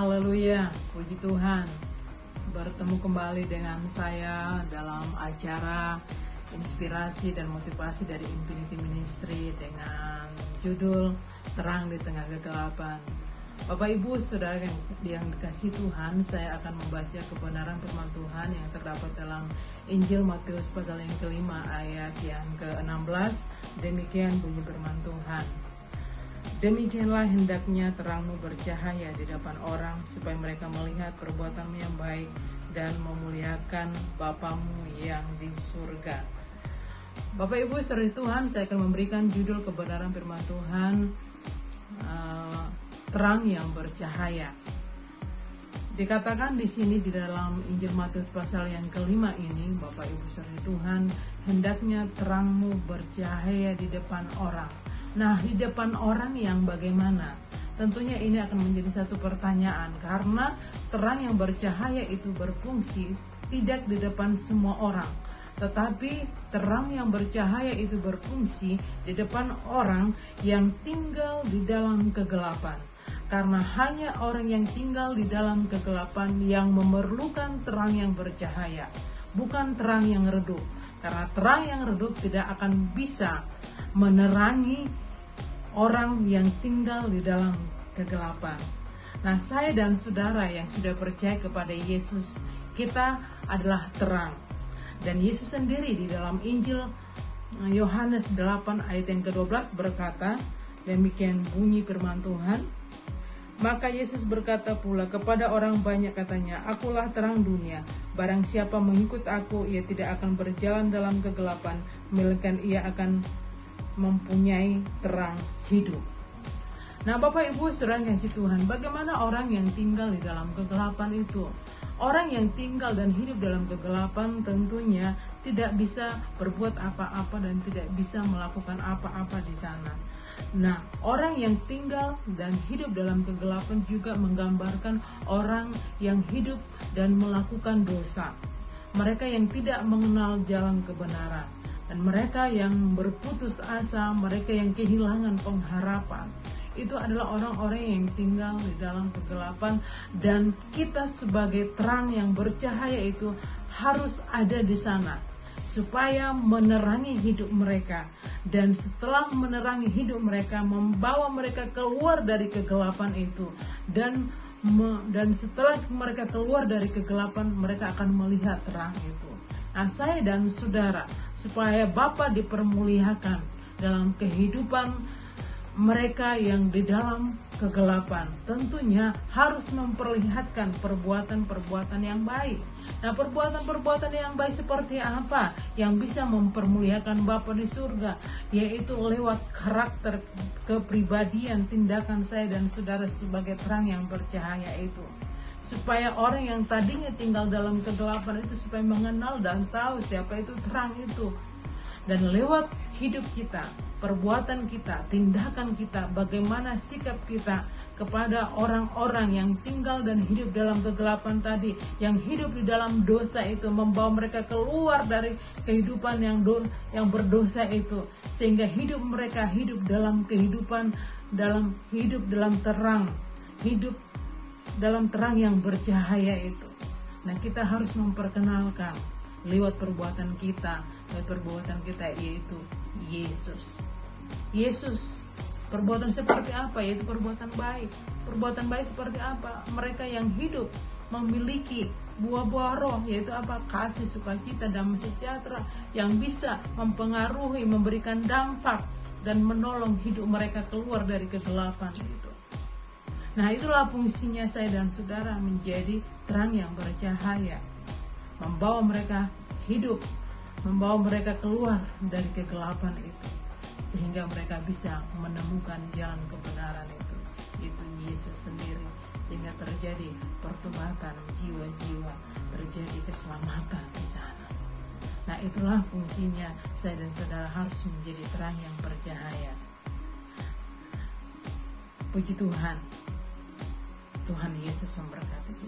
Haleluya, puji Tuhan. Bertemu kembali dengan saya dalam acara inspirasi dan motivasi dari Infinity Ministry dengan judul Terang di Tengah Kegelapan. Bapak Ibu Saudara yang dikasihi Tuhan, saya akan membaca kebenaran firman Tuhan yang terdapat dalam Injil Matius pasal yang kelima ayat yang ke-16. Demikian bunyi firman Tuhan. Demikianlah hendaknya terangmu bercahaya di depan orang, supaya mereka melihat perbuatanmu yang baik dan memuliakan Bapamu yang di surga. Bapak Ibu saudara Tuhan, saya akan memberikan judul kebenaran firman Tuhan, terang yang bercahaya. Dikatakan di sini di dalam Injil Matius pasal yang kelima ini, Bapak Ibu saudara Tuhan, hendaknya terangmu bercahaya di depan orang. Nah, di depan orang yang bagaimana? Tentunya ini akan menjadi satu pertanyaan, karena terang yang bercahaya itu berfungsi tidak di depan semua orang, tetapi terang yang bercahaya itu berfungsi di depan orang yang tinggal di dalam kegelapan. Karena hanya orang yang tinggal di dalam kegelapan yang memerlukan terang yang bercahaya, bukan terang yang redup. Karena terang yang redup tidak akan bisa menerangi orang yang tinggal di dalam kegelapan. Nah, saya dan saudara yang sudah percaya kepada Yesus, kita adalah terang. Dan Yesus sendiri di dalam Injil Yohanes 8 ayat yang ke-12 berkata, demikian bunyi firman Tuhan. Maka Yesus berkata pula kepada orang banyak, katanya, akulah terang dunia. Barang siapa mengikut aku, ia tidak akan berjalan dalam kegelapan, melainkan ia akan mempunyai terang hidup. Nah, Bapak Ibu saudara yang kasih Tuhan, bagaimana orang yang tinggal di dalam kegelapan itu? Orang yang tinggal dan hidup dalam kegelapan tentunya tidak bisa berbuat apa-apa dan tidak bisa melakukan apa-apa di sana. Nah, orang yang tinggal dan hidup dalam kegelapan juga menggambarkan orang yang hidup dan melakukan dosa. Mereka yang tidak mengenal jalan kebenaran. Dan mereka yang berputus asa, mereka yang kehilangan pengharapan. Itu adalah orang-orang yang tinggal di dalam kegelapan. Dan kita sebagai terang yang bercahaya itu harus ada di sana, supaya menerangi hidup mereka. Dan setelah menerangi hidup mereka, membawa mereka keluar dari kegelapan itu. Dan setelah mereka keluar dari kegelapan, mereka akan melihat terang itu. Nah, saya dan saudara, supaya Bapa dipermuliakan dalam kehidupan mereka yang di dalam kegelapan, tentunya harus memperlihatkan perbuatan-perbuatan yang baik. Nah, perbuatan-perbuatan yang baik seperti apa yang bisa mempermuliakan Bapa di surga? Yaitu lewat karakter, kepribadian, tindakan saya dan saudara sebagai terang yang bercahaya itu. Supaya orang yang tadinya tinggal dalam kegelapan itu supaya mengenal dan tahu siapa itu terang itu. Dan lewat hidup kita, perbuatan kita, tindakan kita, bagaimana sikap kita kepada orang-orang yang tinggal dan hidup dalam kegelapan tadi, yang hidup di dalam dosa itu, membawa mereka keluar dari kehidupan yang berdosa itu, sehingga hidup mereka hidup dalam kehidupan, hidup dalam terang, hidup dalam terang yang bercahaya itu. Nah, kita harus memperkenalkan lewat perbuatan kita, yaitu Yesus. Yesus, perbuatan seperti apa? Yaitu perbuatan baik. Perbuatan baik seperti apa? Mereka yang hidup memiliki buah-buah roh, yaitu apa? Kasih, sukacita, damai sejahtera, yang bisa mempengaruhi, memberikan dampak dan menolong hidup mereka keluar dari kegelapan itu. Nah, itulah fungsinya saya dan saudara menjadi terang yang bercahaya, membawa mereka hidup, membawa mereka keluar dari kegelapan itu, sehingga mereka bisa menemukan jalan kebenaran itu Yesus sendiri, sehingga terjadi pertobatan jiwa-jiwa, terjadi keselamatan di sana. Nah, itulah fungsinya saya dan saudara harus menjadi terang yang bercahaya. Puji Tuhan. Tuhan Yesus memberkati.